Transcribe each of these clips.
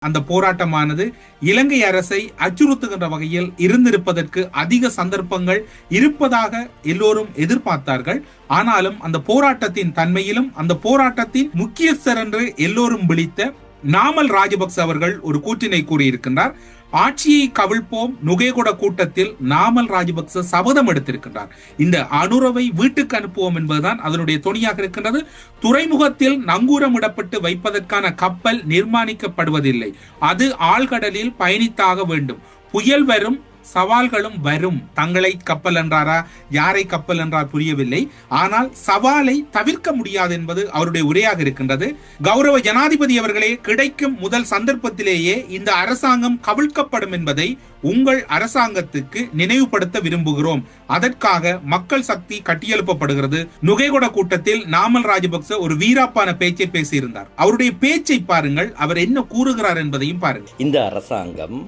அந்த போராட்டமானது இலங்கை அரசை அச்சுறுத்துகின்ற வகையில் இருந்திருப்பதற்கு அதிக சந்தர்ப்பங்கள் இருப்பதாக எல்லோரும் எதிர்பார்த்தார்கள். ஆனாலும் அந்த போராட்டத்தின் தன்மையிலும் அந்த போராட்டத்தின் முக்கியஸ்தர் என்று எல்லோரும் விழித்த நாமல் ராஜபக்ச அவர்கள் ஒரு கூற்றினை கூறியிருக்கின்றார். ஆட்சியை கவிழ்ப்போம் நுகேகொட கூட்டத்தில் நாமல் ராஜபக்ச சபதம் எடுத்திருக்கின்றார். இந்த அனுரவை வீட்டுக்கு அனுப்புவோம் என்பதுதான் அதனுடைய துணியாக இருக்கின்றது. துறைமுகத்தில் நங்கூரமிடப்பட்டு வைப்பதற்கான கப்பல் நிர்மாணிக்கப்படுவதில்லை. அது ஆழ்கடலில் பயணித்தாக வேண்டும். புயல் வரும், சவால்களும் வரும். தங்களை கப்பல் என்றாரா, யாரை கப்பல் என்றார் புரியவில்லை. ஆனால் சவாலை தவிர்க்க முடியாது என்பது அவருடைய உரையாக இருக்கின்றது. கௌரவ ஜனாதிபதி அவர்களே, கிடைக்கும் முதல் சந்தர்ப்பத்திலேயே இந்த அரசாங்கம் கவிழ்க்கப்படும் என்பதை உங்கள் அரசாங்கத்துக்கு நினைவுபடுத்த விரும்புகிறோம். அதற்காக மக்கள் சக்தி கட்டியெழுப்பப்படுகிறது. நுகேகொட கூட்டத்தில் நாமல் ராஜபக்ச ஒரு வீராப்பான பேச்சை பேசியிருந்தார். அவருடைய பேச்சை பாருங்கள், அவர் என்ன கூறுகிறார் என்பதையும் பாருங்கள். இந்த அரசாங்கம்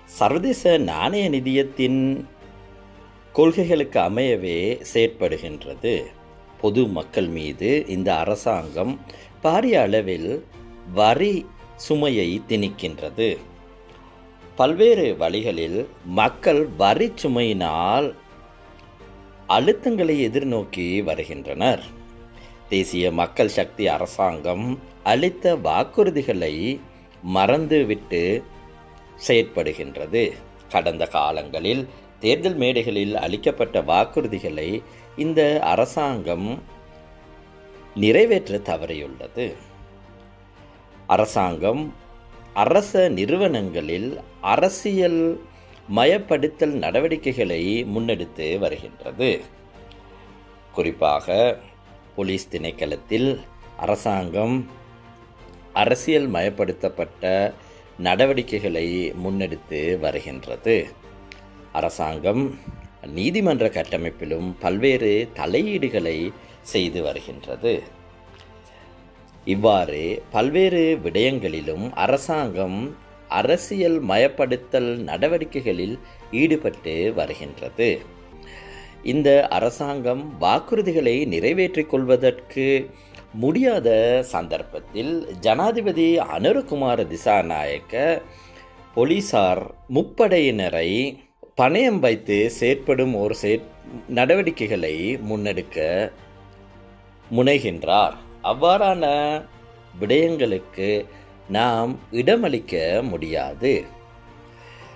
சர்வதேச நாணய நிதியத்தின் கொள்கைகளுக்கு அமையவே செயற்படுகின்றது. பொது மக்கள் மீது இந்த அரசாங்கம் பாரிய அளவில் வரி சுமையை திணிக்கின்றது. பல்வேறு வழிகளில் மக்கள் வரி சுமையினால் அழுத்தங்களை எதிர்நோக்கி வருகின்றனர். தேசிய மக்கள் சக்தி அரசாங்கம் அளித்த வாக்குறுதிகளை மறந்துவிட்டு செயற்படுகின்றது. கடந்த காலங்களில் தேர்தல் மேடைகளில் அளிக்கப்பட்ட வாக்குறுதிகளை இந்த அரசாங்கம் நிறைவேற்ற தவறியுள்ளது. அரசாங்கம் அரச நிறுவனங்களில் அரசியல் மயப்படுத்தல் நடவடிக்கைகளை முன்னெடுத்து வருகின்றது. குறிப்பாக போலீஸ் திணைக்களத்தில் அரசாங்கம் அரசியல் மயப்படுத்தப்பட்ட நடவடிக்கைகளை முன்னெடுத்து வருகின்றது. அரசாங்கம் நீதிமன்ற கட்டமைப்பிலும் பல்வேறு தலையீடுகளை செய்து வருகின்றது. இவ்வாறு பல்வேறு விடயங்களிலும் அரசாங்கம் அரசியல் மயப்படுத்தல் நடவடிக்கைகளில் ஈடுபட்டு வருகின்றது. இந்த அரசாங்கம் வாக்குறுதிகளை நிறைவேற்றிக் கொள்வதற்கு முடியாத சந்தர்ப்பத்தில் ஜனாதிபதி அனுரகுமார திசாநாயக்க போலீசார் முப்படையினரை பணயம் வைத்து செயற்படும் ஒரு நடவடிக்கைகளை முன்னெடுக்க முனைகின்றார். அவ்வாறான விடயங்களுக்கு நாம் இடமளிக்க முடியாது.